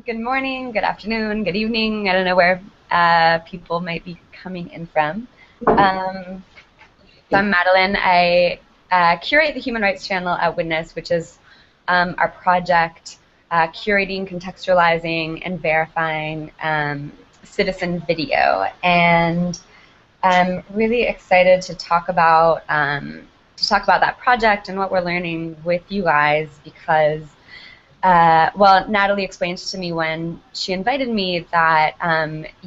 Good morning, good afternoon, good evening. I don't know where people might be coming in from. So I'm Madeline. I curate the Human Rights Channel at Witness, which is our project curating, contextualizing, and verifying citizen video. And I'm really excited to talk about that project and what we're learning with you guys because well, Natalie explained to me when she invited me that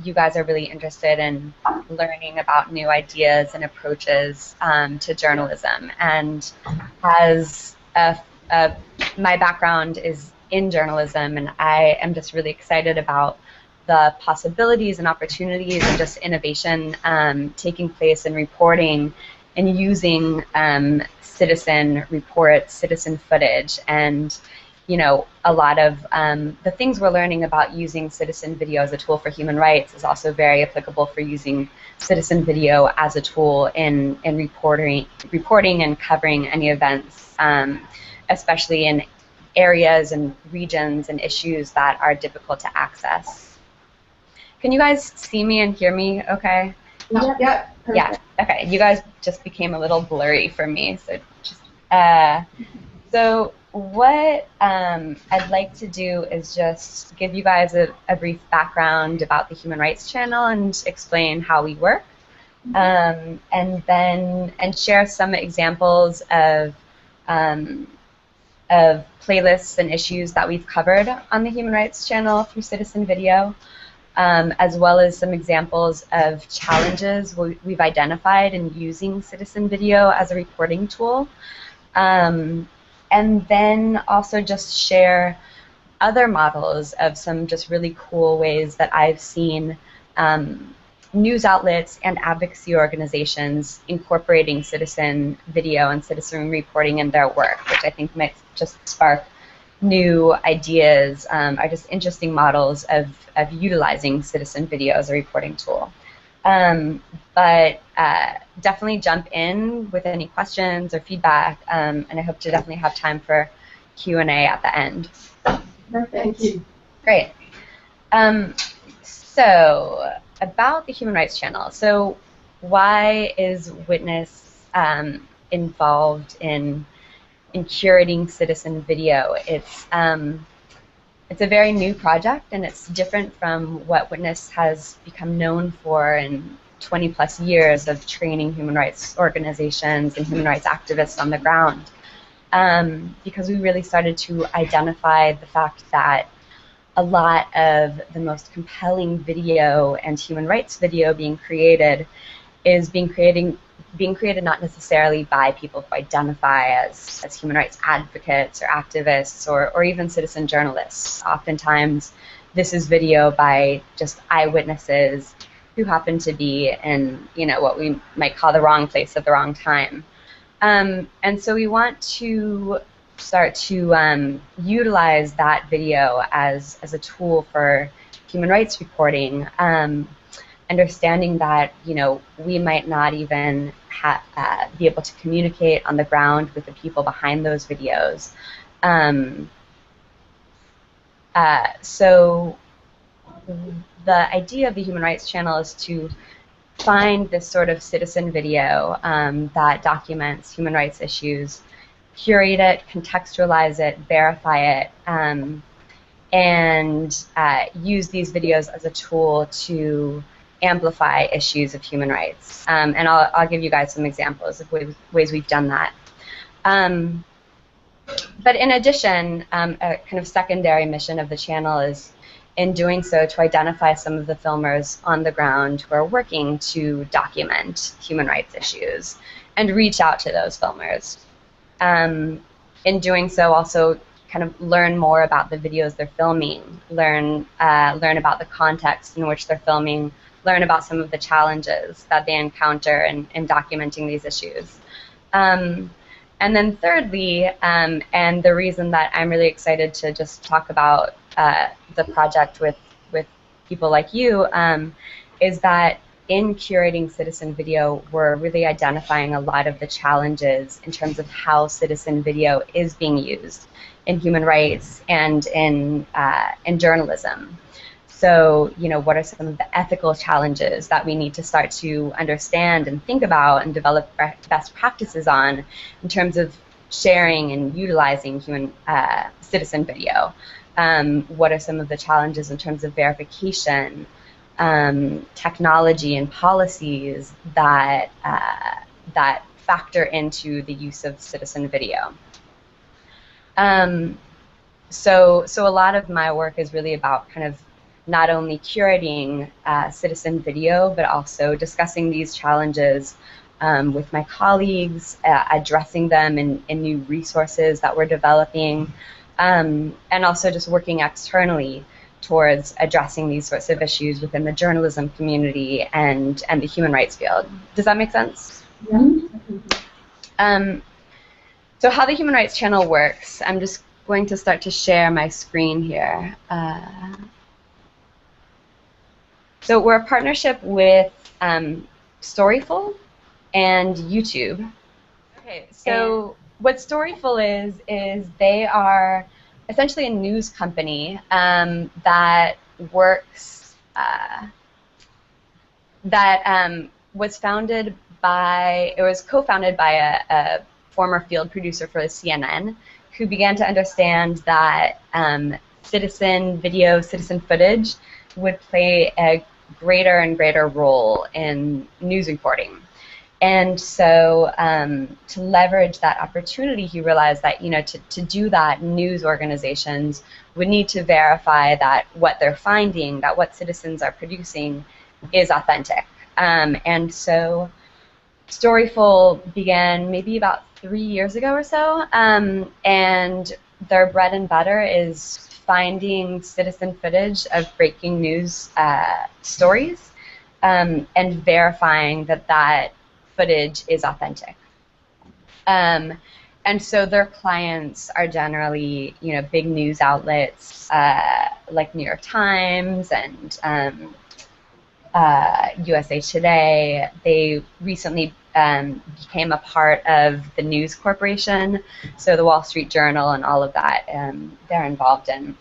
you guys are really interested in learning about new ideas and approaches to journalism. And as my background is in journalism, and I am just really excited about the possibilities and opportunities and just innovation taking place in reporting and using citizen reports, citizen footage, and a lot of the things we're learning about using citizen video as a tool for human rights is also very applicable for using citizen video as a tool in reporting and covering any events, especially in areas and regions and issues that are difficult to access. Can you guys see me and hear me okay? Yep. Yeah, okay. You guys just became a little blurry for me, so just so what I'd like to do is just give you guys a brief background about the Human Rights Channel and explain how we work, and share some examples of playlists and issues that we've covered on the Human Rights Channel through citizen video, as well as some examples of challenges we've identified in using citizen video as a reporting tool. And then also just share other models of some just really cool ways that I've seen news outlets and advocacy organizations incorporating citizen video and citizen reporting in their work, which I think might just spark new ideas, are just interesting models of utilizing citizen video as a reporting tool. But definitely jump in with any questions or feedback, and I hope to definitely have time for Q&A at the end. Thank you. Great. So about the Human Rights Channel. So why is Witness involved in curating citizen video? It's a very new project, and it's different from what Witness has become known for in 20-plus years of training human rights organizations and human rights activists on the ground, because we really started to identify the fact that a lot of the most compelling video and human rights video being created is being created not necessarily by people who identify as human rights advocates or activists or even citizen journalists. Oftentimes, this is video by just eyewitnesses who happen to be in, what we might call the wrong place at the wrong time. And so we want to start to utilize that video as a tool for human rights reporting, understanding that, we might not even be able to communicate on the ground with the people behind those videos. So the idea of the Human Rights Channel is to find this sort of citizen video that documents human rights issues, curate it, contextualize it, verify it, and use these videos as a tool to amplify issues of human rights. And I'll give you guys some examples of ways we've done that. But in addition, a kind of secondary mission of the channel is, in doing so, to identify some of the filmers on the ground who are working to document human rights issues and reach out to those filmers. In doing so, also kind of learn more about the videos they're filming, learn about the context in which they're filming, learn about some of the challenges that they encounter in documenting these issues. And then thirdly, and the reason that I'm really excited to just talk about the project with people like you, is that in curating citizen video, we're really identifying a lot of the challenges in terms of how citizen video is being used in human rights and in journalism. So, what are some of the ethical challenges that we need to start to understand and think about and develop best practices on in terms of sharing and utilizing human citizen video? What are some of the challenges in terms of verification, technology and policies that factor into the use of citizen video? So a lot of my work is really about kind of not only curating citizen video, but also discussing these challenges with my colleagues, addressing them in new resources that we're developing, and also just working externally towards addressing these sorts of issues within the journalism community and the human rights field. Does that make sense? Yeah. So how the Human Rights Channel works, I'm just going to start to share my screen here. So we're a partnership with Storyful and YouTube. Okay, so what Storyful is they are essentially a news company that works, was founded by, it was co-founded by a former field producer for CNN who began to understand that citizen video, citizen footage would play a greater and greater role in news reporting. And so to leverage that opportunity, he realized that, to do that, news organizations would need to verify that what they're finding, that what citizens are producing is authentic. And so Storyful began maybe about 3 years ago or so, and their bread and butter is finding citizen footage of breaking news stories and verifying that footage is authentic. And so their clients are generally, big news outlets like New York Times and USA Today. They recently became a part of the News Corporation, so the Wall Street Journal and all of that they're involved in.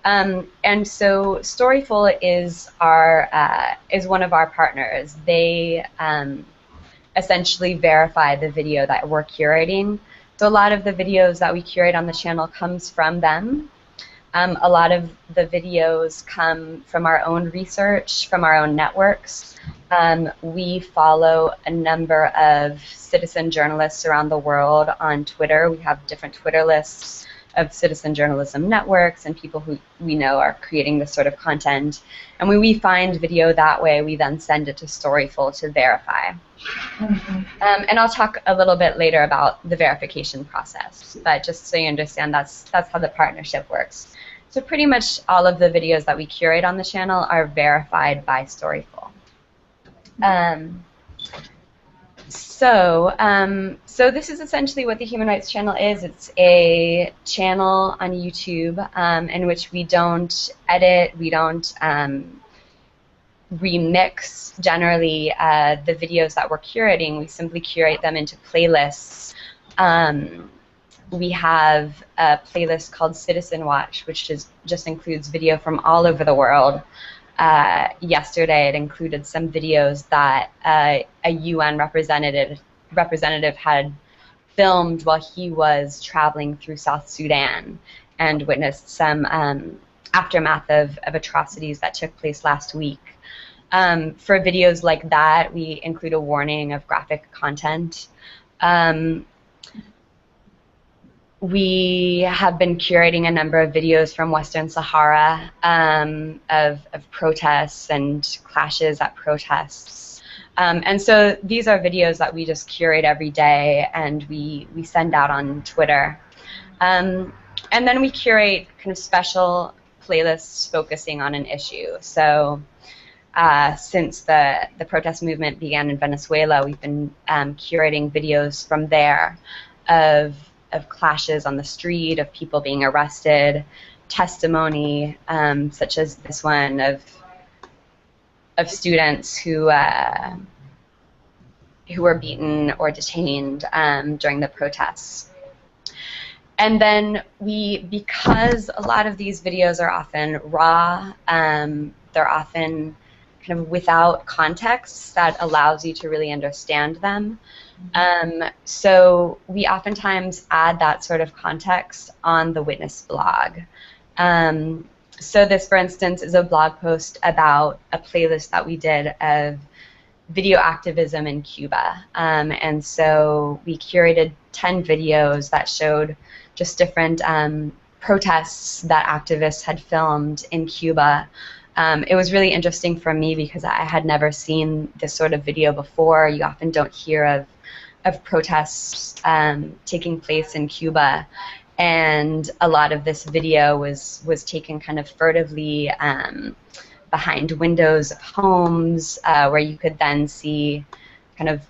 And so Storyful is one of our partners. They essentially verify the video that we're curating. So a lot of the videos that we curate on the channel comes from them. A lot of the videos come from our own research, from our own networks. We follow a number of citizen journalists around the world on Twitter. We have different Twitter lists of citizen journalism networks and people who we know are creating this sort of content. And when we find video that way, we then send it to Storyful to verify. And I'll talk a little bit later about the verification process, but just so you understand, that's how the partnership works. So pretty much all of the videos that we curate on the channel are verified by Storyful. So this is essentially what the Human Rights Channel is. It's a channel on YouTube in which we don't edit, we don't remix generally the videos that we're curating. We simply curate them into playlists. We have a playlist called Citizen Watch, which just includes video from all over the world. Yesterday it included some videos that a UN representative had filmed while he was traveling through South Sudan and witnessed some aftermath of atrocities that took place last week. For videos like that, we include a warning of graphic content. We have been curating a number of videos from Western Sahara of protests and clashes at protests. And so these are videos that we just curate every day and we send out on Twitter. And then we curate kind of special playlists focusing on an issue. So since the protest movement began in Venezuela, we've been curating videos from there of clashes on the street, of people being arrested, testimony such as this one of students who were beaten or detained during the protests. And then because a lot of these videos are often raw, they're often kind of without context that allows you to really understand them. So we oftentimes add that sort of context on the Witness blog. So this, for instance, is a blog post about a playlist that we did of video activism in Cuba. And so we curated 10 videos that showed just different protests that activists had filmed in Cuba. It was really interesting for me because I had never seen this sort of video before. You often don't hear of protests taking place in Cuba. And a lot of this video was taken kind of furtively behind windows of homes, where you could then see kind of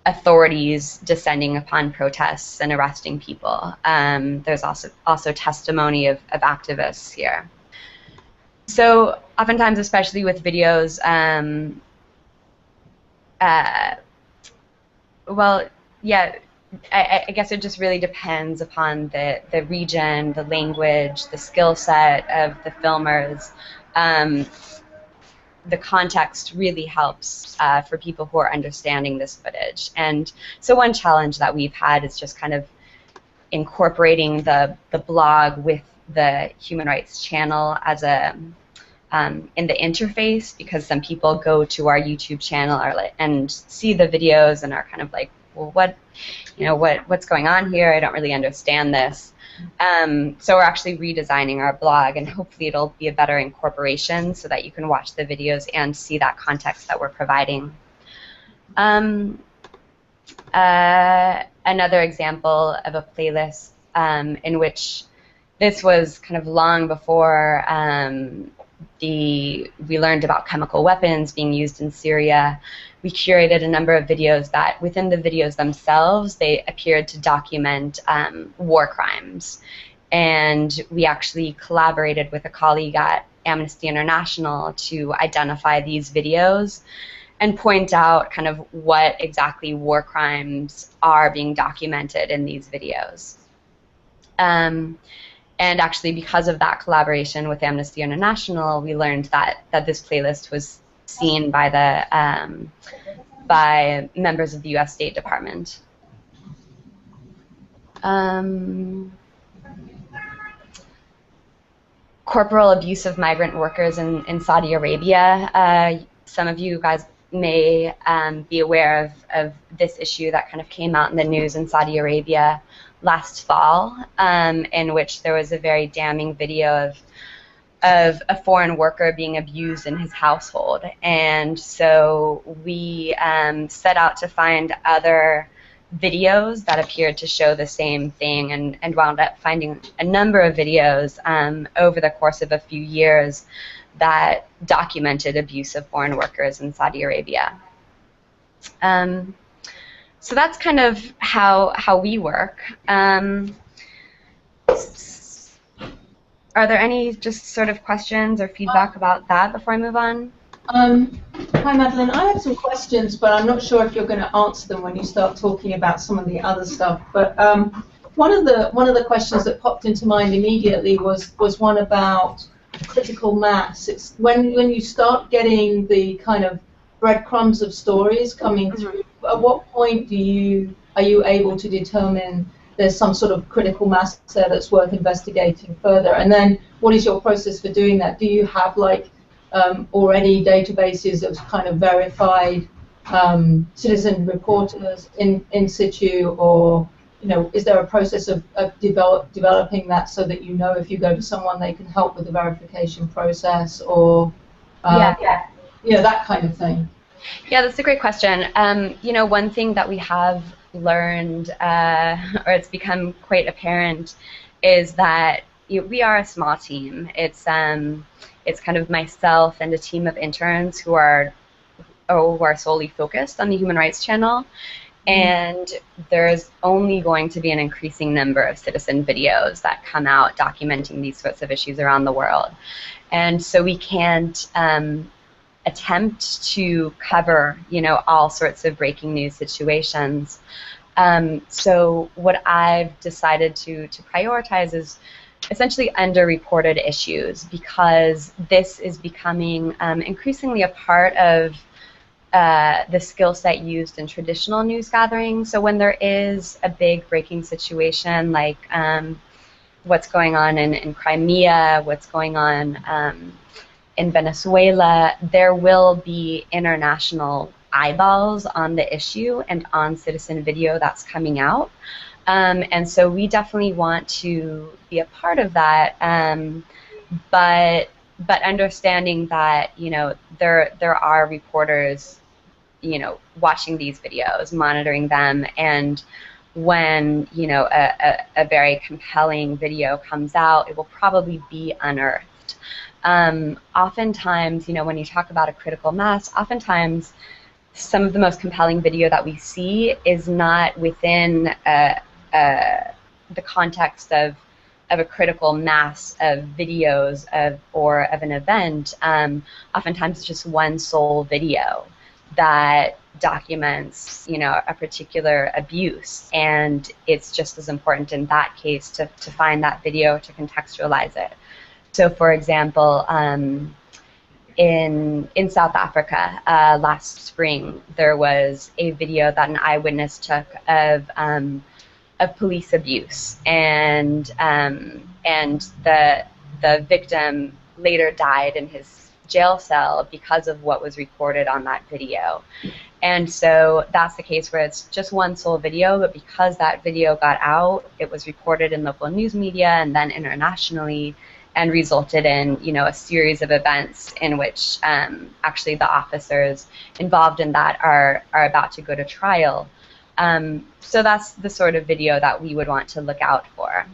authorities descending upon protests and arresting people. There's also testimony of activists here. So oftentimes, especially with videos, well, yeah, I guess it just really depends upon the region, the language, the skill set of the filmers. The context really helps for people who are understanding this footage. And so one challenge that we've had is just kind of incorporating the blog with the Human Rights channel as a in the interface, because some people go to our YouTube channel and see the videos and are kind of like, well, what's going on here? I don't really understand this. So we're actually redesigning our blog, and hopefully it'll be a better incorporation so that you can watch the videos and see that context that we're providing. Another example of a playlist in which this was kind of long before we learned about chemical weapons being used in Syria. We curated a number of videos that, within the videos themselves, they appeared to document war crimes. And we actually collaborated with a colleague at Amnesty International to identify these videos and point out kind of what exactly war crimes are being documented in these videos. And actually, because of that collaboration with Amnesty International, we learned that this playlist was seen by by members of the U.S. State Department. Corporal abuse of migrant workers in Saudi Arabia. Some of you guys may be aware of this issue that kind of came out in the news in Saudi Arabia last fall, in which there was a very damning video of a foreign worker being abused in his household. And so we set out to find other videos that appeared to show the same thing, and wound up finding a number of videos over the course of a few years that documented abuse of foreign workers in Saudi Arabia. So that's kind of how we work. Are there any just sort of questions or feedback about that before I move on? Hi, Madeline. I have some questions, but I'm not sure if you're going to answer them when you start talking about some of the other stuff. But one of the questions that popped into mind immediately was one about critical mass. It's when you start getting the kind of breadcrumbs of stories coming through. At what point are you able to determine there's some sort of critical mass there that's worth investigating further? And then, what is your process for doing that? Do you have like already databases of kind of verified citizen reporters in situ, or is there a process of developing that so that if you go to someone they can help with the verification process, or that kind of thing? Yeah, that's a great question. One thing that we have learned, or it's become quite apparent, is that we are a small team. It's kind of myself and a team of interns who are solely focused on the Human Rights Channel, and there's only going to be an increasing number of citizen videos that come out documenting these sorts of issues around the world. And so we can't attempt to cover, all sorts of breaking news situations. So what I've decided to prioritize is essentially underreported issues, because this is becoming increasingly a part of the skill set used in traditional news gathering. So when there is a big breaking situation, like what's going on in Crimea, what's going on in Venezuela, there will be international eyeballs on the issue and on citizen video that's coming out. And so we definitely want to be a part of that, but understanding that there are reporters watching these videos, monitoring them, and when a very compelling video comes out, it will probably be unearthed. Oftentimes, when you talk about a critical mass, oftentimes some of the most compelling video that we see is not within the context of a critical mass of videos or of an event. Oftentimes it's just one sole video that documents a particular abuse, and it's just as important in that case to find that video, to contextualize it. So for example, in South Africa last spring, there was a video that an eyewitness took of police abuse, and the victim later died in his jail cell because of what was recorded on that video. And so that's the case where it's just one sole video, but because that video got out, it was reported in local news media and then internationally, and resulted in a series of events in which actually the officers involved in that are about to go to trial. So that's the sort of video that we would want to look out for.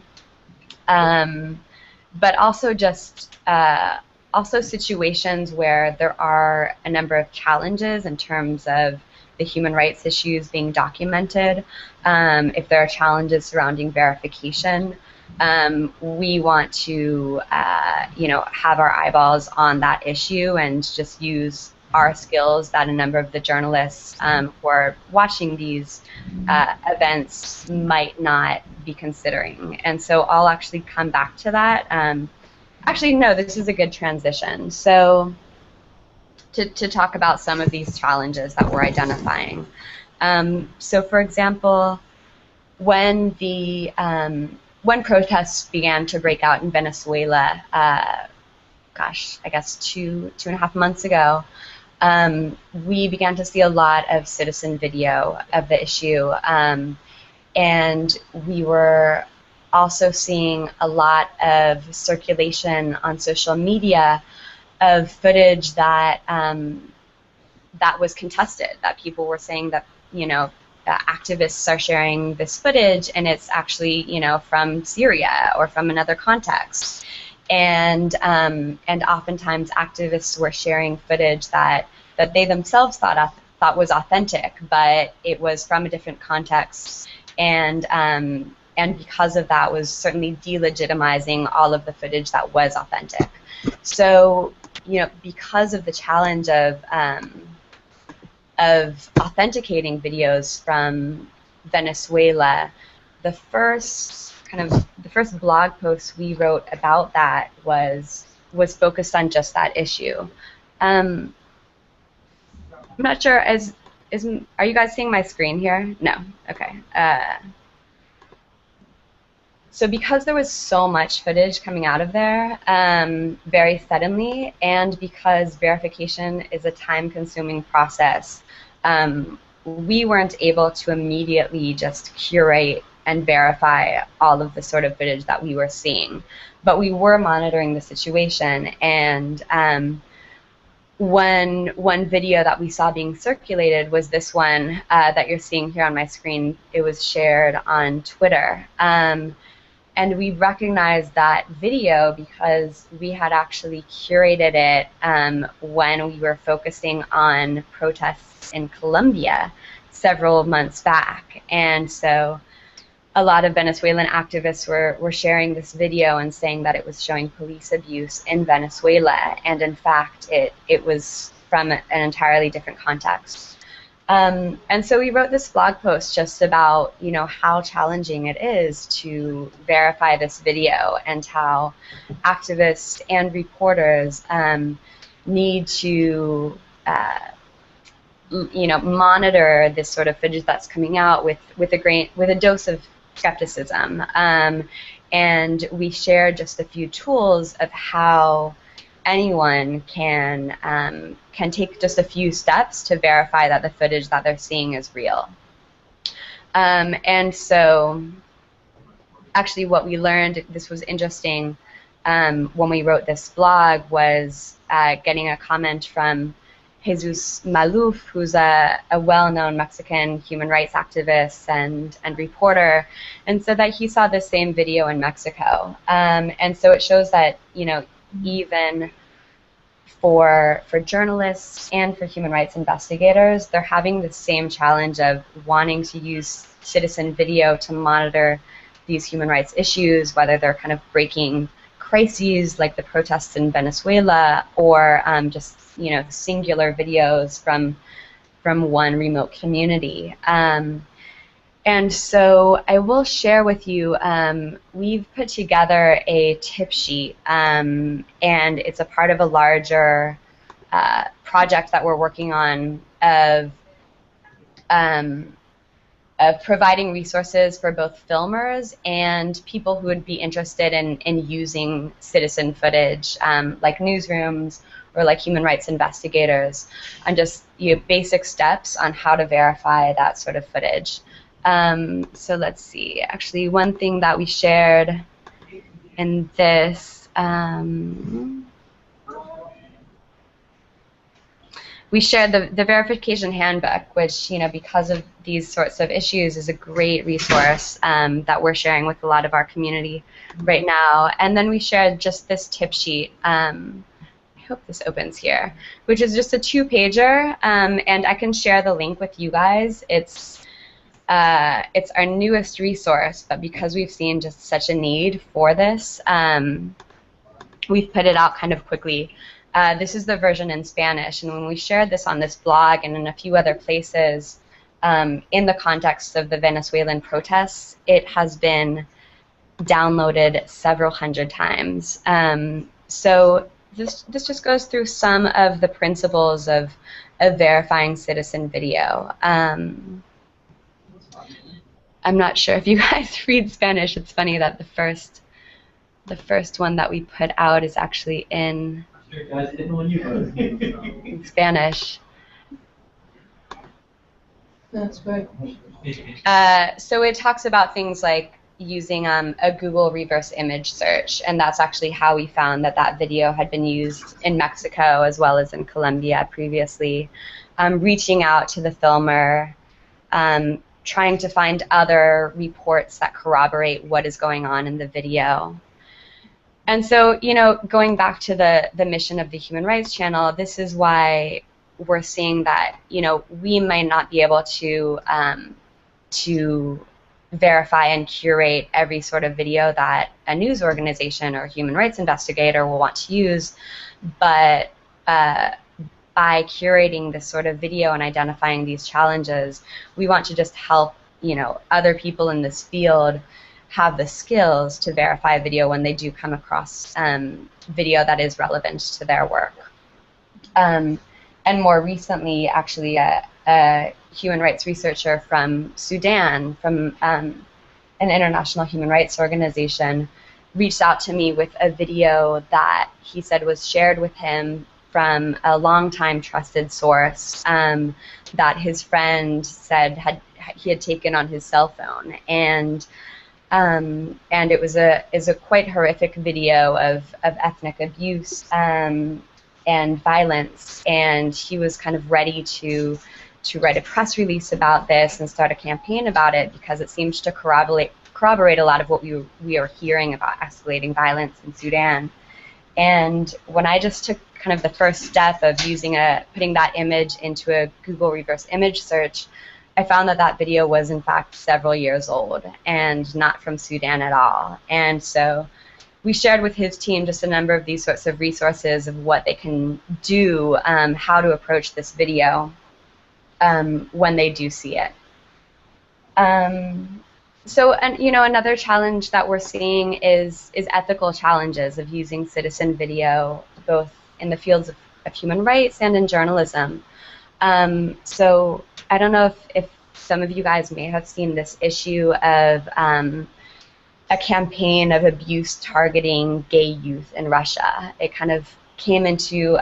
But also just also situations where there are a number of challenges in terms of the human rights issues being documented. If there are challenges surrounding verification, we want to have our eyeballs on that issue and just use our skills that a number of the journalists who are watching these events might not be considering. And so I'll actually come back to that. Actually, no, this is a good transition. So to talk about some of these challenges that we're identifying. So for example, when protests began to break out in Venezuela, gosh, I guess two and a half months ago, we began to see a lot of citizen video of the issue, and we were also seeing a lot of circulation on social media of footage that that was contested, that people were saying that activists are sharing this footage and it's actually from Syria or from another context. And oftentimes activists were sharing footage that they themselves thought was authentic, but it was from a different context, and because of that was certainly delegitimizing all of the footage that was authentic. So because of the challenge of authenticating videos from Venezuela, the first blog post we wrote about that was focused on just that issue. I'm not sure, are you guys seeing my screen here? No, okay. So because there was so much footage coming out of there very suddenly, and because verification is a time-consuming process, we weren't able to immediately just curate and verify all of the sort of footage that we were seeing. But we were monitoring the situation, and one video that we saw being circulated was this one that you're seeing here on my screen. It was shared on Twitter. And we recognized that video because we had actually curated it when we were focusing on protests in Colombia several months back. And so a lot of Venezuelan activists were sharing this video and saying that it was showing police abuse in Venezuela. And in fact, it was from an entirely different context. And so we wrote this blog post just about, you know, how challenging it is to verify this video and how activists and reporters need to, you know, monitor this sort of footage that's coming out with a dose of skepticism. And we shared just a few tools of how anyone can take just a few steps to verify that the footage that they're seeing is real. And so actually what we learned, this was interesting, when we wrote this blog, was getting a comment from Jesus Maluf, who's a well-known Mexican human rights activist and reporter, and said that he saw the same video in Mexico. And so it shows that, you know, even for journalists and for human rights investigators, they're having the same challenge of wanting to use citizen video to monitor these human rights issues, whether they're kind of breaking crises like the protests in Venezuela, or just, you know, singular videos from one remote community. And so I will share with you, we've put together a tip sheet, and it's a part of a larger project that we're working on of providing resources for both filmers and people who would be interested in using citizen footage, like newsrooms or like human rights investigators, and just, you know, basic steps on how to verify that sort of footage. So let's see, actually one thing that we shared in this, we shared the verification handbook, which, you know, because of these sorts of issues is a great resource that we're sharing with a lot of our community right now. And then we shared just this tip sheet, I hope this opens here, which is just a 2-pager, and I can share the link with you guys. It's our newest resource, but because we've seen just such a need for this, we've put it out kind of quickly. This is the version in Spanish, and when we shared this on this blog and in a few other places in the context of the Venezuelan protests, it has been downloaded several hundred times. So this just goes through some of the principles of verifying citizen video. I'm not sure if you guys read Spanish. It's funny that the first one that we put out is actually in Spanish. That's great. So it talks about things like using a Google reverse image search, and that's actually how we found that video had been used in Mexico as well as in Colombia previously. Reaching out to the filmer, trying to find other reports that corroborate what is going on in the video. And so, you know, going back to the mission of the Human Rights Channel, this is why we're seeing that, you know, we might not be able to verify and curate every sort of video that a news organization or human rights investigator will want to use, but by curating this sort of video and identifying these challenges, we want to just help, you know, other people in this field have the skills to verify video when they do come across video that is relevant to their work. And more recently, actually, a human rights researcher from Sudan, from an international human rights organization, reached out to me with a video that he said was shared with him from a longtime trusted source that his friend said he had taken on his cell phone, and it was a quite horrific video of ethnic abuse and violence, and he was kind of ready to write a press release about this and start a campaign about it because it seems to corroborate a lot of what we are hearing about escalating violence in Sudan. And when I just took kind of the first step of putting that image into a Google reverse image search, I found that video was in fact several years old and not from Sudan at all. And so we shared with his team just a number of these sorts of resources of what they can do, how to approach this video when they do see it. So, another challenge that we're seeing is ethical challenges of using citizen video, both in the fields of human rights and in journalism. So I don't know if some of you guys may have seen this issue of a campaign of abuse targeting gay youth in Russia. It kind of came into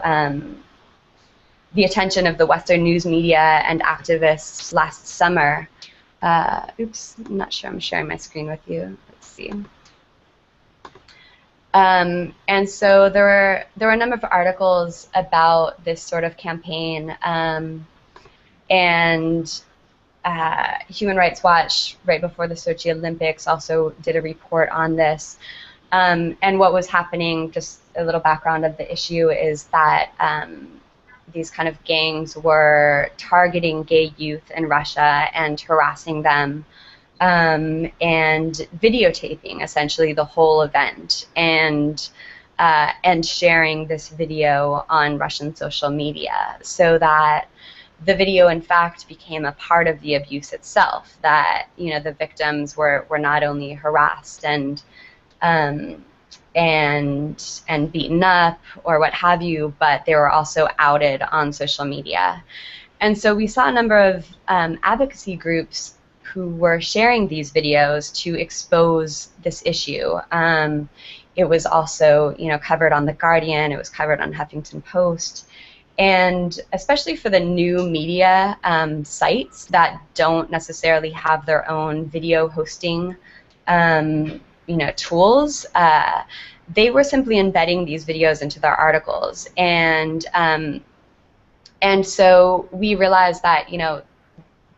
the attention of the Western news media and activists last summer. Oops, I'm not sure I'm sharing my screen with you. Let's see. And so there were a number of articles about this sort of campaign, and Human Rights Watch, right before the Sochi Olympics, also did a report on this. And what was happening, just a little background of the issue, is that these kind of gangs were targeting gay youth in Russia and harassing them, and videotaping essentially the whole event, and sharing this video on Russian social media, so that the video in fact became a part of the abuse itself. That the victims were not only harassed and beaten up or what have you, but they were also outed on social media. And so we saw a number of advocacy groups who were sharing these videos to expose this issue. It was also covered on The Guardian, it was covered on Huffington Post, and especially for the new media sites that don't necessarily have their own video hosting tools, they were simply embedding these videos into their articles, and so we realized that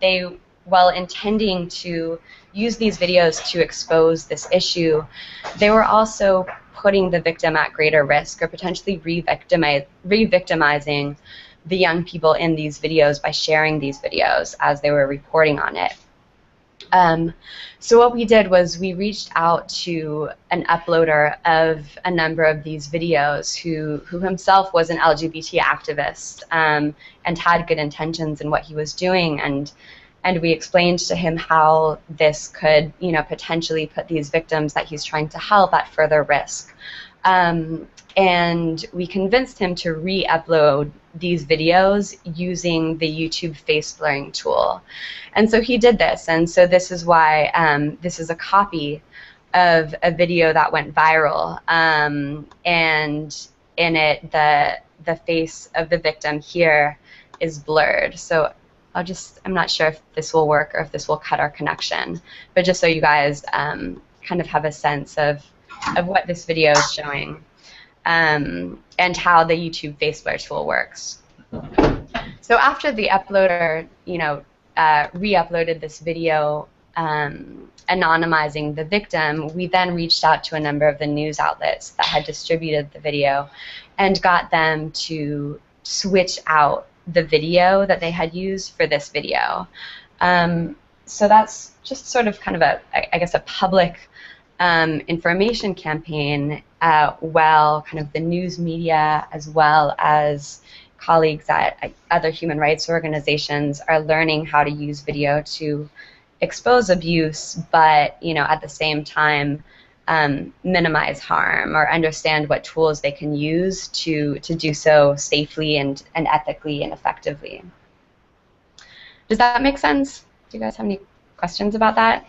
they, while intending to use these videos to expose this issue, they were also putting the victim at greater risk, or potentially re-victimizing the young people in these videos by sharing these videos as they were reporting on it. So what we did was we reached out to an uploader of a number of these videos who himself was an LGBT activist, and had good intentions in what he was doing, and we explained to him how this could potentially put these victims that he's trying to help at further risk. And we convinced him to re-upload these videos using the YouTube face blurring tool. And so he did this, and so this is why this is a copy of a video that went viral, and in it the face of the victim here is blurred. So I'm not sure if this will work or if this will cut our connection, but just so you guys kind of have a sense of what this video is showing, and how the YouTube face blur tool works. So after the uploader, re-uploaded this video anonymizing the victim, we then reached out to a number of the news outlets that had distributed the video and got them to switch out the video that they had used for this video. So that's just sort of kind of I guess a public information campaign, while kind of the news media as well as colleagues at other human rights organizations are learning how to use video to expose abuse, but at the same time minimize harm, or understand what tools they can use to do so safely and ethically and effectively. Does that make sense? Do you guys have any questions about that?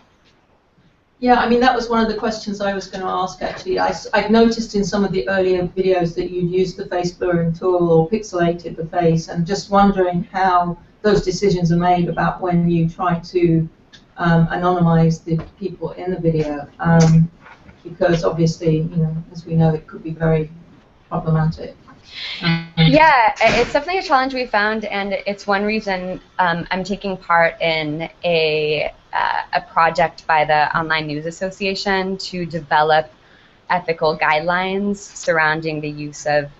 Yeah, I mean, that was one of the questions I was going to ask, actually. I've noticed in some of the earlier videos that you'd used the face blurring tool or pixelated the face, and just wondering how those decisions are made about when you try to anonymize the people in the video, because obviously, as we know, it could be very problematic. Yeah, it's definitely a challenge we found, and it's one reason I'm taking part in a project by the Online News Association to develop ethical guidelines surrounding the use of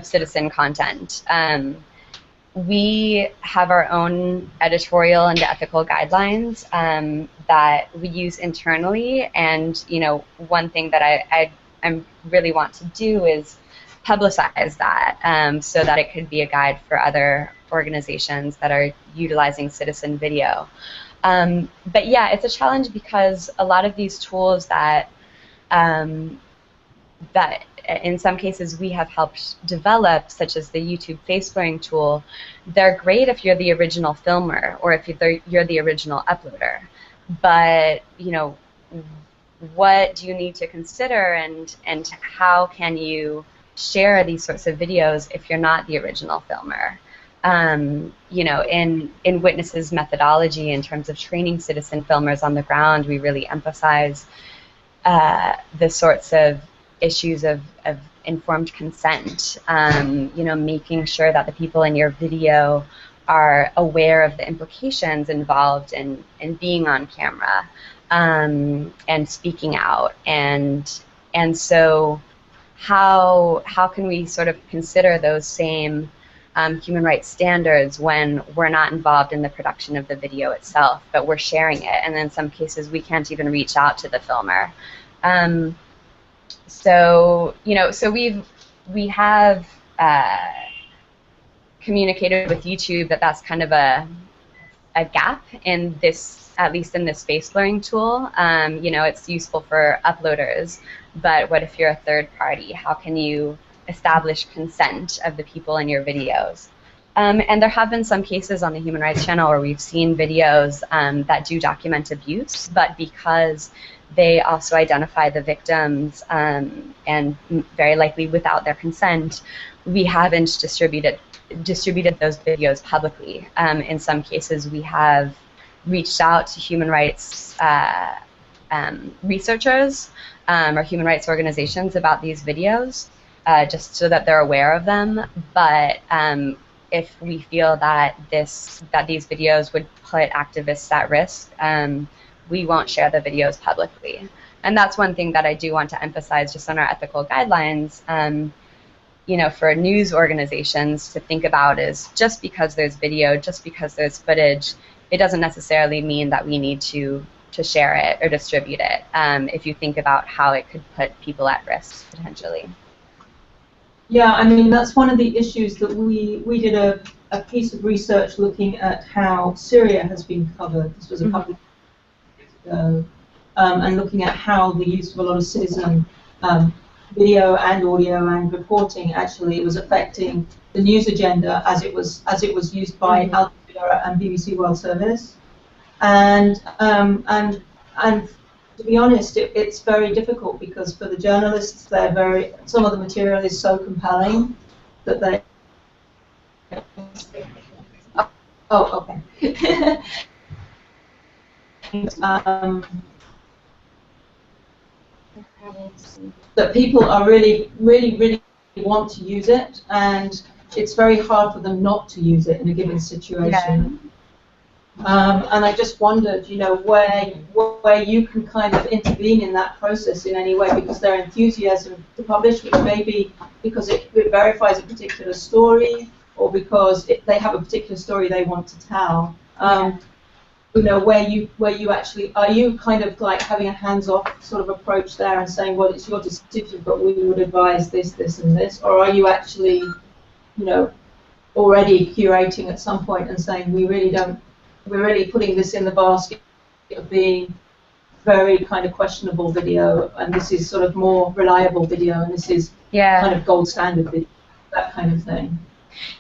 citizen content. We have our own editorial and ethical guidelines that we use internally, and one thing that really want to do is publicize that, so that it could be a guide for other organizations that are utilizing citizen video. But yeah, it's a challenge because a lot of these tools that that in some cases we have helped develop, such as the YouTube face blurring tool, they're great if you're the original filmer or if you're the original uploader. But what do you need to consider, and how can you share these sorts of videos if you're not the original filmer? In Witness's methodology in terms of training citizen filmers on the ground, we really emphasize the sorts of issues of informed consent, making sure that the people in your video are aware of the implications involved in being on camera, and speaking out. And so how can we sort of consider those same human rights standards when we're not involved in the production of the video itself, but we're sharing it, and in some cases we can't even reach out to the filmer. So we have communicated with YouTube that that's kind of a gap in this, at least in this face blurring tool. It's useful for uploaders, but what if you're a third party? How can you establish consent of the people in your videos? And there have been some cases on the Human Rights Channel where we've seen videos that do document abuse, but because they also identify the victims, and very likely without their consent, we haven't distributed those videos publicly. In some cases, we have reached out to human rights researchers or human rights organizations about these videos, just so that they're aware of them. But if we feel that these videos would put activists at risk, we won't share the videos publicly. And that's one thing that I do want to emphasize just on our ethical guidelines, for news organizations to think about is just because there's video, just because there's footage, it doesn't necessarily mean that we need to share it or distribute it, if you think about how it could put people at risk potentially. Yeah, I mean, that's one of the issues that we did a piece of research looking at how Syria has been covered. This was a couple of years ago, and looking at how the use of a lot of citizen video and audio and reporting actually was affecting the news agenda as it was used by Al Jazeera and BBC World Service. And to be honest, it's very difficult because for the journalists, some of the material is so compelling that they. Oh, okay. That people are really want to use it, and it's very hard for them not to use it in a given situation. Yeah. And I just wondered, where you can kind of intervene in that process in any way, because their enthusiasm to publish, which may be because it verifies a particular story, or because they have a particular story they want to tell. Where you actually, are you kind of like having a hands-off sort of approach there and saying, well, it's your decision, but we would advise this, this, and this, or are you actually, already curating at some point and saying we're really putting this in the basket of being very kind of questionable video, and this is sort of more reliable video, and this is kind of gold standard video, that kind of thing?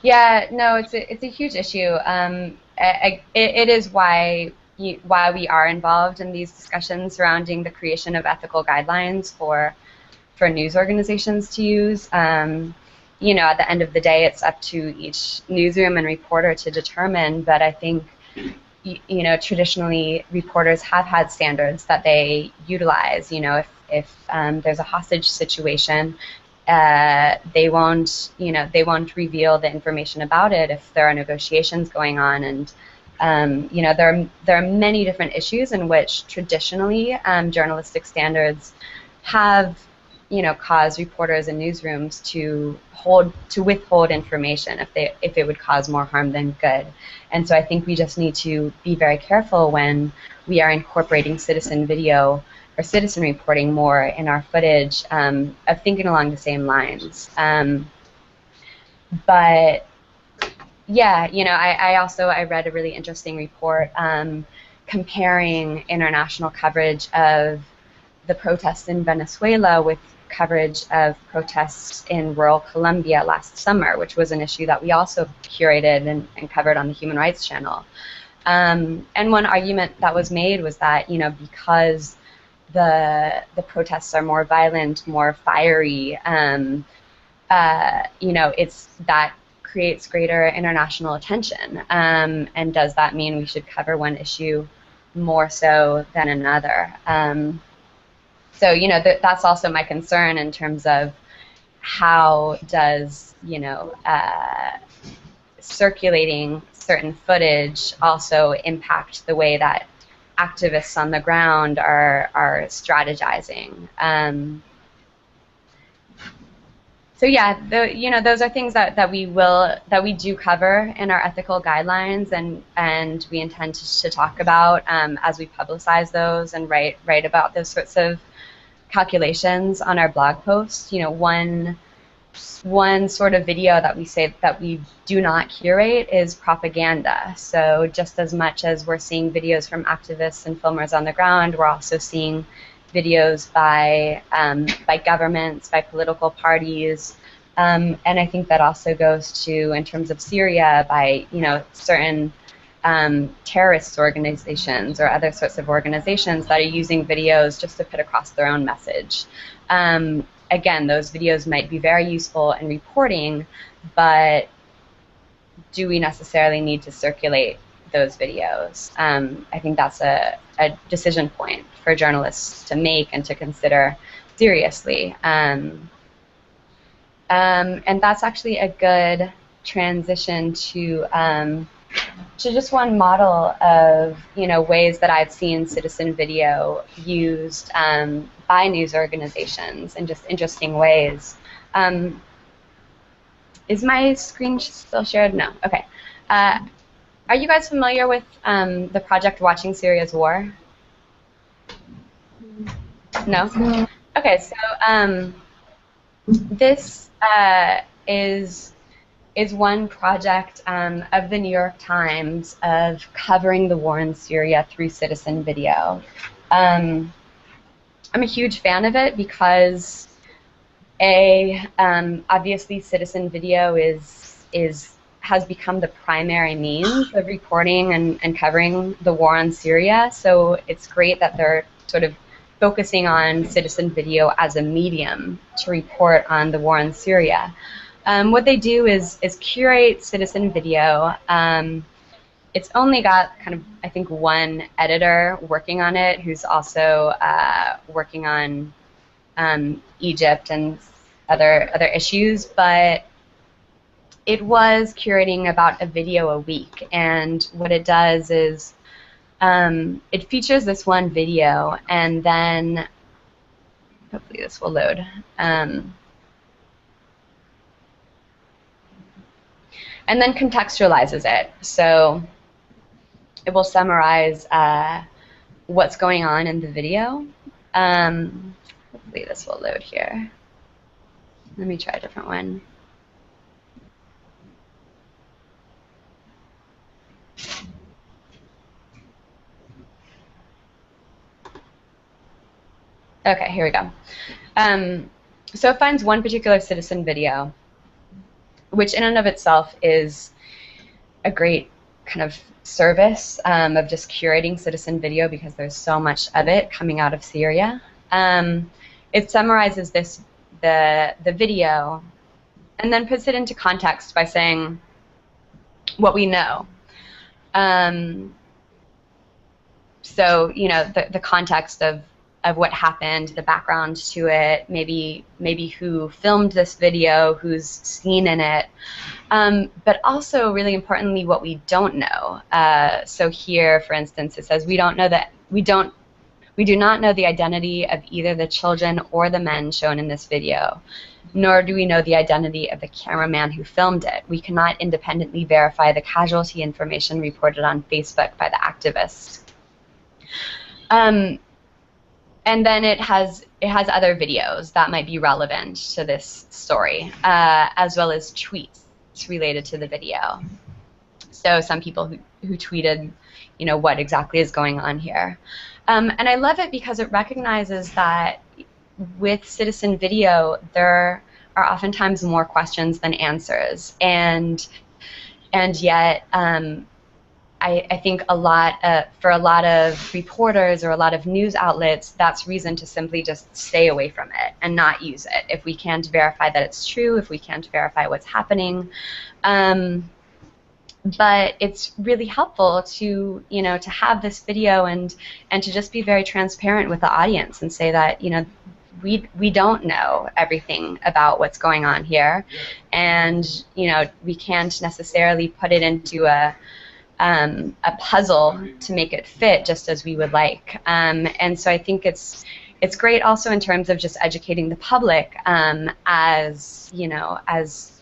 Yeah, no, it's a huge issue. It is why we are involved in these discussions surrounding the creation of ethical guidelines for news organizations to use. At the end of the day, it's up to each newsroom and reporter to determine, but I think traditionally reporters have had standards that they utilize. If there's a hostage situation, they won't reveal the information about it if there are negotiations going on. And there are many different issues in which traditionally journalistic standards have caused reporters in newsrooms to withhold information if it would cause more harm than good. And so I think we just need to be very careful when we are incorporating citizen video or citizen reporting more in our footage, of thinking along the same lines. But yeah, you know, I read a really interesting report comparing international coverage of the protests in Venezuela with coverage of protests in rural Colombia last summer, which was an issue that we also curated and covered on the Human Rights Channel. And one argument that was made was that, you know, because the protests are more violent, more fiery, you know, that creates greater international attention. And does that mean we should cover one issue more so than another? So, you know, that's also my concern in terms of how does, you know, circulating certain footage also impact the way that activists on the ground are strategizing. So yeah, you know, those are things that we do cover in our ethical guidelines, and we intend to talk about as we publicize those and write about those sorts of calculations on our blog posts. You know, one sort of video that we say that we do not curate is propaganda. So just as much as we're seeing videos from activists and filmers on the ground, we're also seeing videos by governments, by political parties, and I think that also goes to, in terms of Syria, by, you know, certain terrorist organizations or other sorts of organizations that are using videos just to put across their own message. Again, those videos might be very useful in reporting, but do we necessarily need to circulate those videos? I think that's a decision point for journalists to make and to consider seriously. And that's actually a good transition to just one model of, you know, ways that I've seen citizen video used by news organizations in just interesting ways. Is my screen still shared? No. Okay. Are you guys familiar with the project Watching Syria's War? No? Okay, so this is one project of the New York Times of covering the war in Syria through citizen video. I'm a huge fan of it because obviously citizen video has become the primary means of reporting and covering the war on Syria. So it's great that they're sort of focusing on citizen video as a medium to report on the war in Syria. What they do is curate citizen video. It's only got kind of, I think, one editor working on it who's also working on Egypt and other issues, but it was curating about a video a week, and what it does is it features this one video, and then hopefully this will load. And then contextualizes it. So it will summarize what's going on in the video. Hopefully this will load here. Let me try a different one. Okay, here we go. So it finds one particular citizen video, which in and of itself is a great kind of service of just curating citizen video because there's so much of it coming out of Syria. It summarizes the video and then puts it into context by saying what we know. So, you know, the context of what happened, the background to it, maybe who filmed this video, who's seen in it, but also really importantly what we don't know. So here, for instance, it says we do not know the identity of either the children or the men shown in this video, nor do we know the identity of the cameraman who filmed it. We cannot independently verify the casualty information reported on Facebook by the activists. and then it has other videos that might be relevant to this story, as well as tweets related to the video. So some people who tweeted, you know, what exactly is going on here. And I love it because it recognizes that with citizen video, there are oftentimes more questions than answers, and yet I think for a lot of reporters or a lot of news outlets, that's reason to simply just stay away from it and not use it if we can't verify that it's true, if we can't verify what's happening. But it's really helpful to, you know, to have this video and to just be very transparent with the audience and say that, you know, we don't know everything about what's going on here, and, you know, we can't necessarily put it into a puzzle to make it fit just as we would like. And so I think it's great also in terms of just educating the public, as, you know, as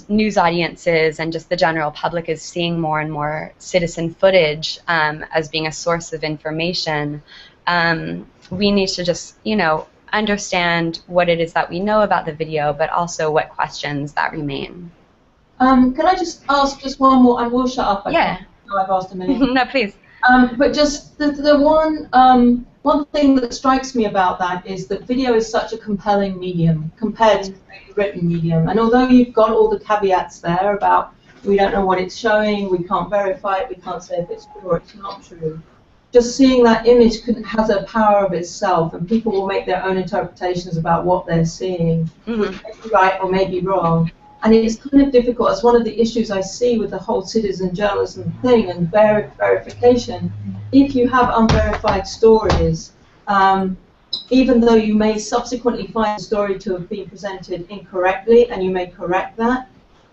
news audiences and just the general public is seeing more and more citizen footage as being a source of information. We need to just, you know, understand what it is that we know about the video, but also what questions that remain. Can I just ask just one more? I will shut up. Yeah. I've asked a million. No, please. But just the one thing that strikes me about that is that video is such a compelling medium compared to the written medium. And although you've got all the caveats there about we don't know what it's showing, we can't verify it, we can't say if it's true or it's not true, just seeing that image has a power of itself, and people will make their own interpretations about what they're seeing, maybe right or maybe wrong. And it's kind of difficult. It's one of the issues I see with the whole citizen journalism thing and verification. If you have unverified stories, even though you may subsequently find the story to have been presented incorrectly, and you may correct that,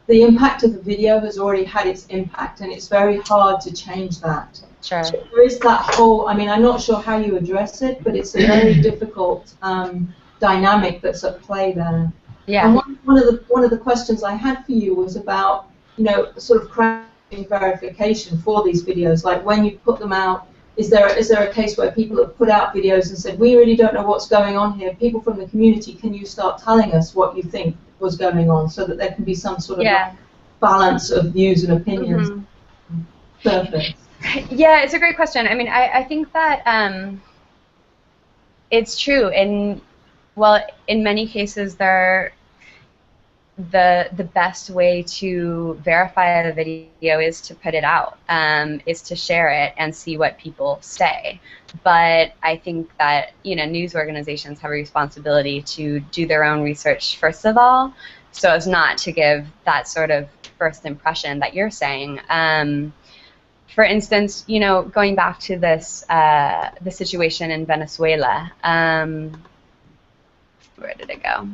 the impact of the video has already had its impact, and it's very hard to change that. Sure. So there is that whole, I mean, I'm not sure how you address it, but it's a very difficult dynamic that's at play there. Yeah. And one of the questions I had for you was about, you know, sort of crowdsourcing verification for these videos. Like when you put them out, is there a case where people have put out videos and said, we really don't know what's going on here. People from the community, can you start telling us what you think was going on, so that there can be some sort of like balance of views and opinions? Perfect. Yeah, it's a great question. I mean, I think that it's true. And well, in many cases, the best way to verify the video is to put it out, is to share it and see what people say. But I think that, you know, news organizations have a responsibility to do their own research first of all, so as not to give that sort of first impression that you're saying. For instance, you know, going back to this the situation in Venezuela. Where did it go?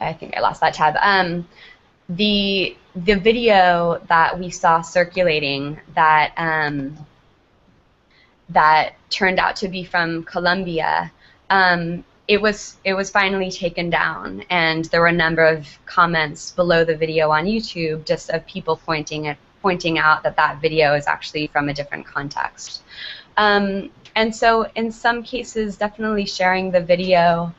I think I lost that tab. The video that we saw circulating that that turned out to be from Colombia, it was finally taken down, and there were a number of comments below the video on YouTube just of people pointing out that that video is actually from a different context. And so in some cases, definitely sharing the video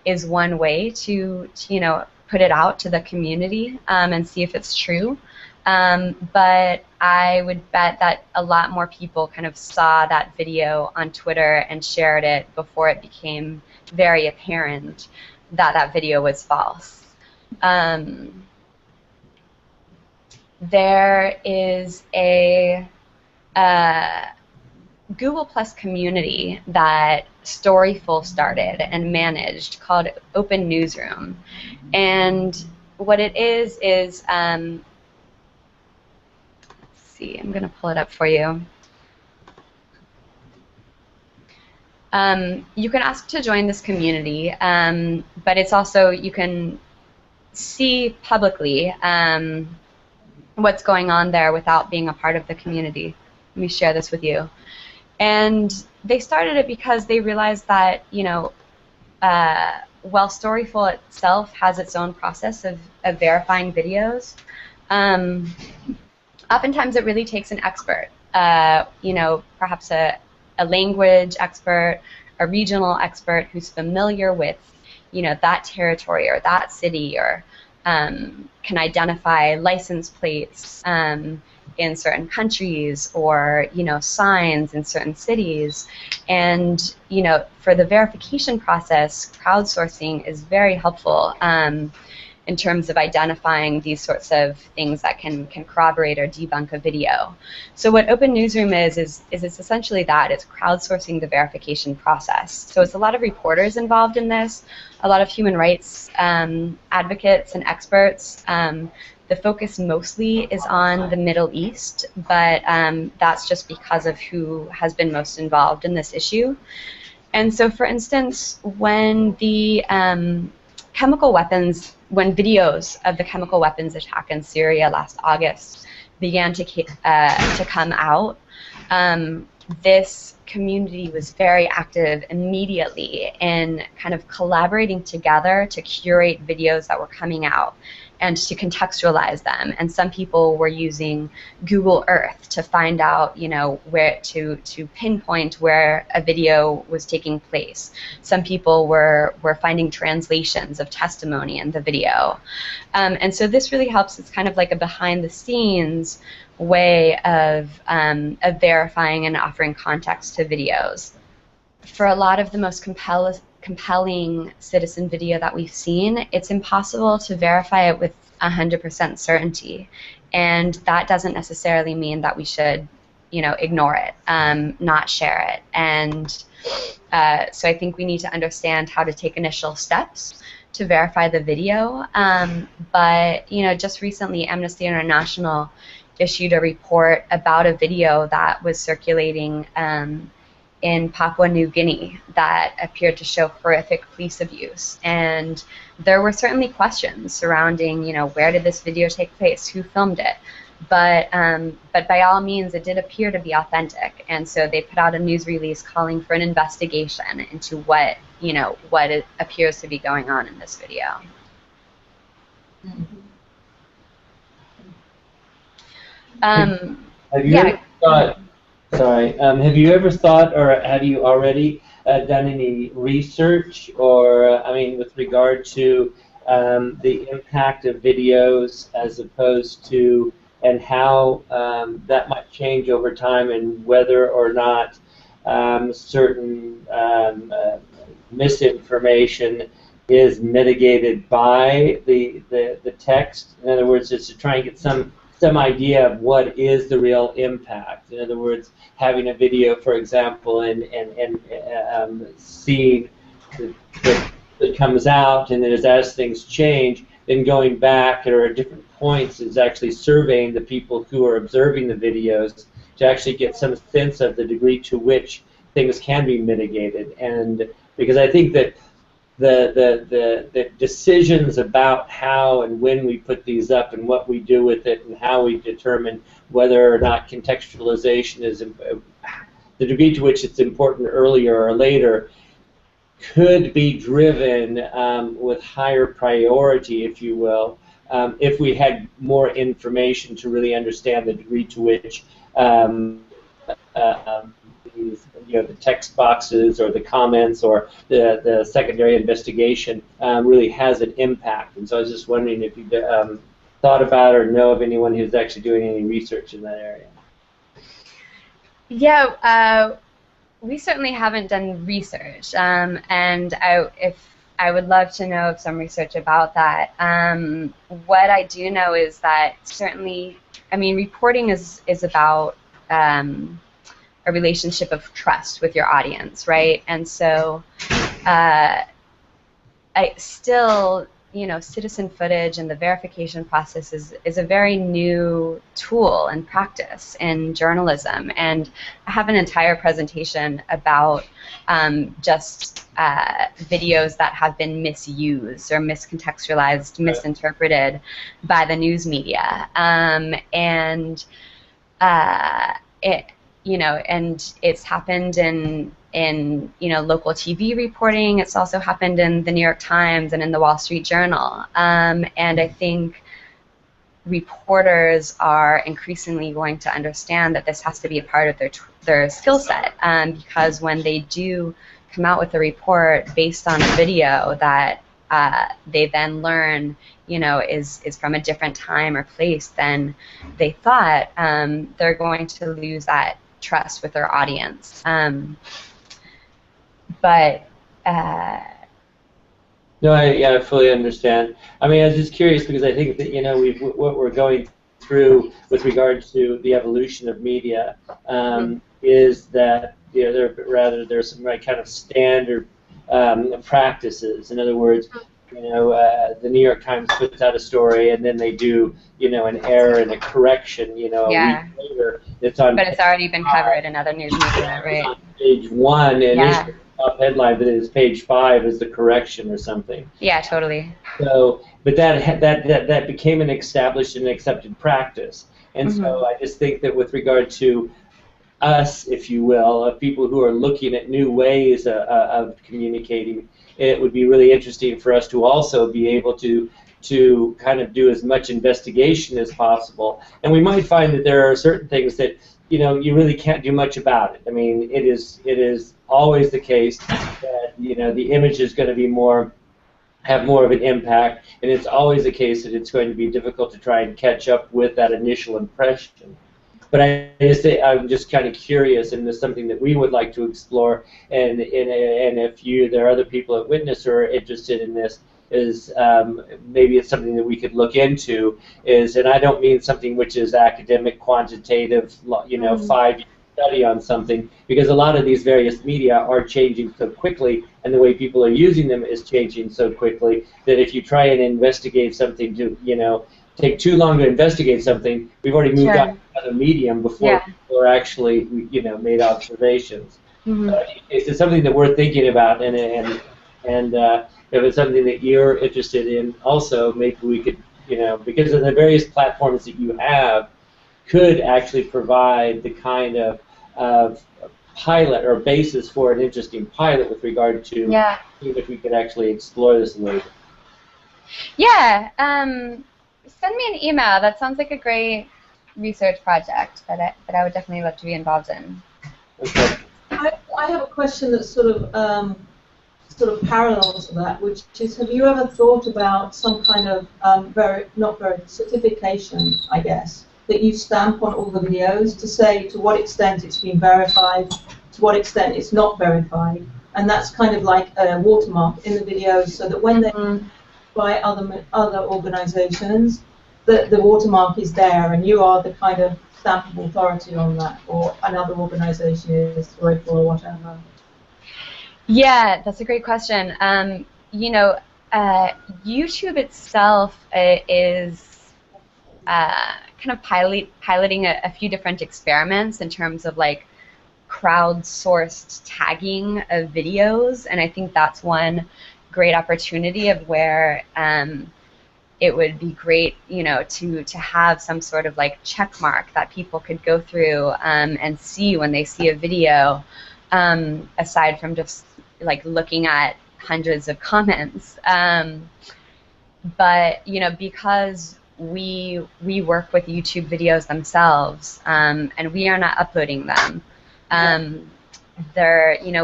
is one way to you know, put it out to the community and see if it's true. But I would bet that a lot more people kind of saw that video on Twitter and shared it before it became very apparent that that video was false. There is a Google Plus community that Storyful started and managed called Open Newsroom. And what it is let's see, I'm going to pull it up for you. You can ask to join this community, but it's also, you can see publicly what's going on there without being a part of the community. Let me share this with you. And they started it because they realized that, you know, while Storyful itself has its own process of verifying videos, oftentimes it really takes an expert, you know, perhaps a language expert, a regional expert who's familiar with, you know, that territory or that city, or can identify license plates in certain countries, or, you know, signs in certain cities. And, you know, for the verification process, crowdsourcing is very helpful in terms of identifying these sorts of things that can corroborate or debunk a video. So what Open Newsroom is it's essentially that. It's crowdsourcing the verification process. So it's a lot of reporters involved in this, a lot of human rights advocates and experts. The focus mostly is on the Middle East, but that's just because of who has been most involved in this issue. And so, for instance, when the when videos of the chemical weapons attack in Syria last August began to come out, this community was very active immediately in kind of collaborating together to curate videos that were coming out and to contextualize them. And some people were using Google Earth to find out, you know, where to pinpoint where a video was taking place. Some people were finding translations of testimony in the video. And so this really helps. It's kind of like a behind-the-scenes way of verifying and offering context to videos. For a lot of the most compelling citizen video that we've seen, it's impossible to verify it with 100% certainty, and that doesn't necessarily mean that we should, you know, ignore it, not share it. And so I think we need to understand how to take initial steps to verify the video. But, you know, just recently Amnesty International issued a report about a video that was circulating in Papua New Guinea that appeared to show horrific police abuse. And there were certainly questions surrounding, you know, where did this video take place, who filmed it? But by all means, it did appear to be authentic. And so they put out a news release calling for an investigation into what, you know, what it appears to be going on in this video. Have you ever thought? Sorry. Have you ever thought, or have you already done any research, or I mean, with regard to the impact of videos as opposed to, and how that might change over time, and whether or not certain misinformation is mitigated by the text? In other words, just to try and get some idea of what is the real impact. In other words, having a video, for example, and seeing that comes out, and then as things change, then going back at different points is actually surveying the people who are observing the videos to actually get some sense of the degree to which things can be mitigated. And because I think that the decisions about how and when we put these up and what we do with it and how we determine whether or not contextualization is the degree to which it's important earlier or later could be driven with higher priority, if you will, if we had more information to really understand the degree to which the text boxes or the comments or the secondary investigation really has an impact. And so I was just wondering if you thought about or know of anyone who's actually doing any research in that area. Yeah, we certainly haven't done research, and I would love to know of some research about that. What I do know is that certainly, I mean, reporting is about a relationship of trust with your audience, right? And so I still, you know, citizen footage and the verification process is a very new tool and practice in journalism. And I have an entire presentation about just videos that have been misused or miscontextualized, misinterpreted by the news media. You know, and it's happened in you know, local TV reporting. It's also happened in the New York Times and in the Wall Street Journal. And I think reporters are increasingly going to understand that this has to be a part of their skill set, because when they do come out with a report based on a video that they then learn, is from a different time or place than they thought, they're going to lose that trust with their audience. But no, I fully understand. I mean, I was just curious because I think that what we're going through with regard to the evolution of media is that there's some kind of standard practices. In other words, the New York Times puts out a story and then they do an error and a correction. A week later, it's on. But it's already been covered in other news media, right? It's on page 1 initially. Top headline, but it's page 5 is the correction or something. Yeah, totally. So, but that became an established and accepted practice, and so I just think that with regard to us, if you will, of people who are looking at new ways of communicating, it would be really interesting for us to also be able to kind of do as much investigation as possible, and we might find that there are certain things that you really can't do much about it. I mean, it is always the case that the image is going to have more of an impact, and it's always the case that it's going to be difficult to try and catch up with that initial impression. But I'm just kind of curious, and it's something that we would like to explore. And if there are other people at Witness who are interested in this, is maybe it's something that we could look into. And I don't mean something which is academic, quantitative, 5-year study on something, because a lot of these various media are changing so quickly, and the way people are using them is changing so quickly that if you try and investigate something take too long to investigate something, we've already moved on to another medium before people are actually made observations. So it's something that we're thinking about, and if it's something that you're interested in, also maybe we could because of the various platforms that you have, could actually provide the kind of pilot or basis for an interesting pilot with regard to seeing if we could actually explore this a little bit. Yeah, send me an email. That sounds like a great research project that I would definitely love to be involved in. Okay. I have a question that's sort of parallel to that, which is, have you ever thought about some kind of certification, I guess, that you stamp on all the videos to say to what extent it's been verified, to what extent it's not verified, and that's kind of like a watermark in the videos, so that when they're by other organizations, the watermark is there, and you are the kind of stampable authority on that, or another organization is, or whatever. Yeah, that's a great question. YouTube itself is kind of piloting a few different experiments in terms of like crowdsourced tagging of videos, and I think that's one great opportunity of where it would be great, to have some sort of like check mark that people could go through and see when they see a video, aside from just like looking at hundreds of comments. But because we work with YouTube videos themselves, and we are not uploading them.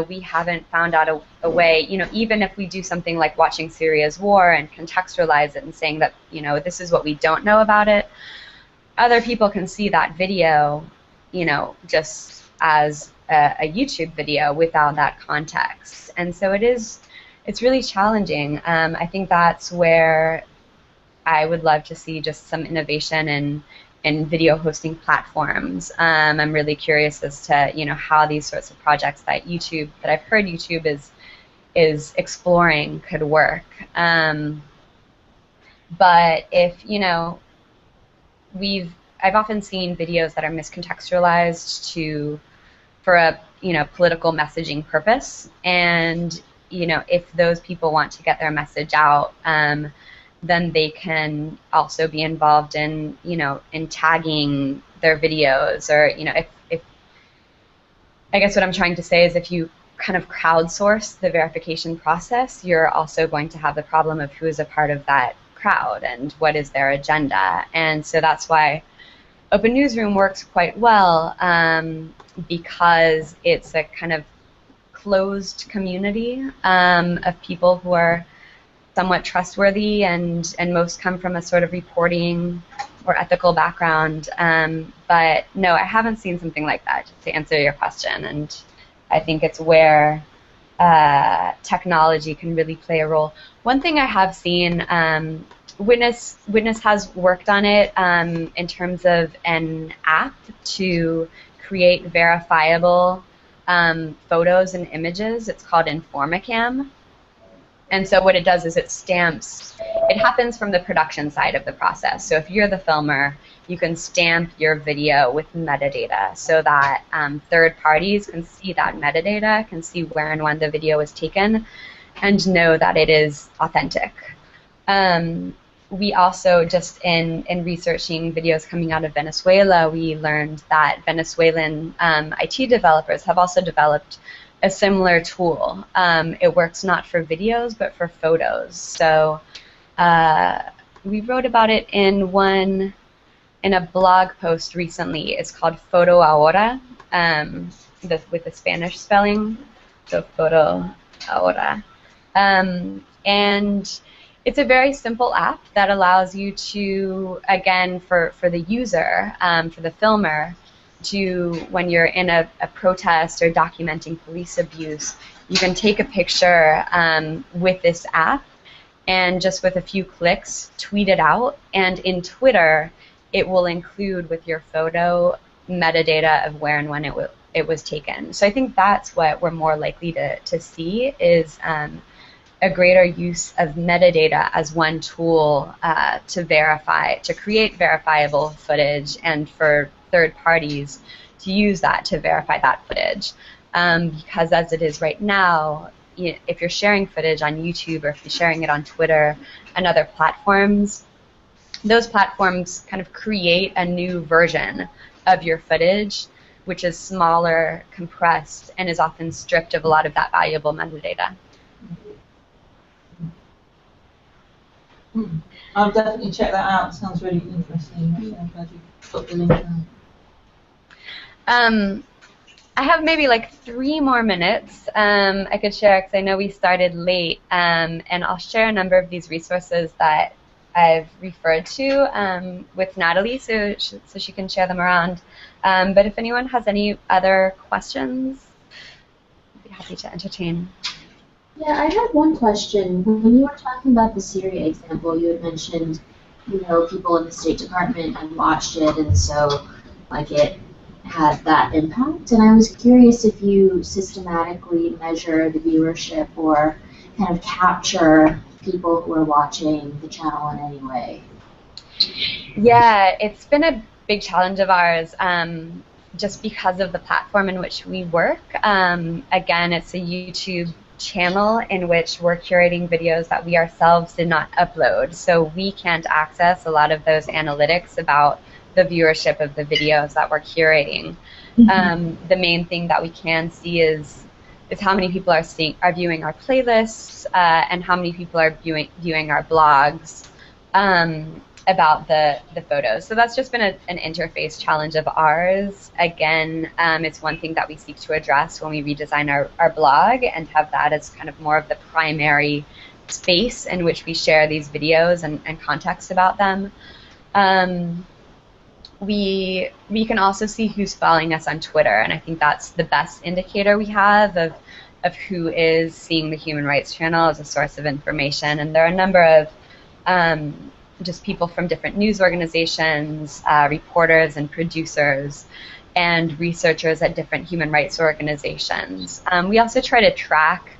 We haven't found out a way, even if we do something like watching Syria's war and contextualize it and saying that, this is what we don't know about it, other people can see that video, just as a YouTube video without that context. And so it's really challenging. I think that's where I would love to see just some innovation in video hosting platforms. I'm really curious as to how these sorts of projects that I've heard YouTube is exploring could work. But if I've often seen videos that are miscontextualized for a political messaging purpose, and if those people want to get their message out, then they can also be involved in in tagging their videos, or if I guess what I'm trying to say is, if you kind of crowdsource the verification process, you're also going to have the problem of who is a part of that crowd and what is their agenda. And so that's why Open Newsroom works quite well, because it's a kind of closed community of people who are somewhat trustworthy, and most come from a sort of reporting or ethical background. But no, I haven't seen something like that, to answer your question. And I think it's where technology can really play a role. One thing I have seen, Witness has worked on it in terms of an app to create verifiable photos and images. It's called Informacam. And so what it does is it happens from the production side of the process. So if you're the filmer, you can stamp your video with metadata so that third parties can see that metadata, can see where and when the video was taken, and know that it is authentic. We also, just in researching videos coming out of Venezuela, we learned that Venezuelan IT developers have also developed a similar tool. It works not for videos, but for photos. So we wrote about it in a blog post recently. It's called Foto Ahora, with the Spanish spelling, so Foto Ahora. And it's a very simple app that allows you to, again, for the user, for the filmer, to, when you're in a protest or documenting police abuse, you can take a picture with this app and just with a few clicks tweet it out, and in Twitter it will include with your photo metadata of where and when it was taken. So I think that's what we're more likely to see, is a greater use of metadata as one tool to create verifiable footage, and for third parties to use that to verify that footage. Because as it is right now, if you're sharing footage on YouTube, or if you're sharing it on Twitter and other platforms, those platforms kind of create a new version of your footage, which is smaller, compressed, and is often stripped of a lot of that valuable metadata. I'll definitely check that out. It sounds really interesting. I'm glad you put the link down. I have maybe like 3 more minutes I could share, because I know we started late, and I'll share a number of these resources that I've referred to with Natalie, so she can share them around. But if anyone has any other questions, I'd be happy to entertain. Yeah, I had one question. When you were talking about the Syria example, you had mentioned, people in the State Department had watched it, and so, it had that impact. And I was curious if you systematically measure the viewership or kind of capture people who are watching the channel in any way. Yeah, it's been a big challenge of ours, just because of the platform in which we work. Again, it's a YouTube channel in which we're curating videos that we ourselves did not upload, so we can't access a lot of those analytics about the viewership of the videos that we're curating. The main thing that we can see is how many people are viewing our playlists, and how many people are viewing our blogs about the photos. So that's just been an interface challenge of ours. Again, it's one thing that we seek to address when we redesign our blog, and have that as kind of more of the primary space in which we share these videos and context about them. We can also see who's following us on Twitter, and I think that's the best indicator we have of who is seeing the Human Rights Channel as a source of information. And there are a number of just people from different news organizations, reporters and producers, and researchers at different human rights organizations. We also try to track,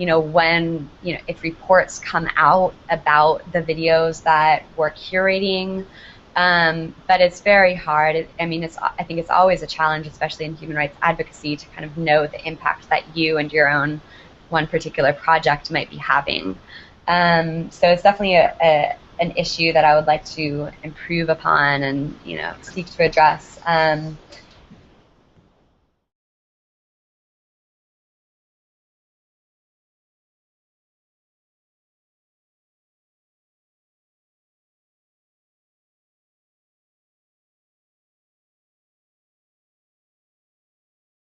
when, if reports come out about the videos that we're curating. But it's very hard. I think it's always a challenge, especially in human rights advocacy, to kind of know the impact that you and your own one particular project might be having. So it's definitely an issue that I would like to improve upon and seek to address.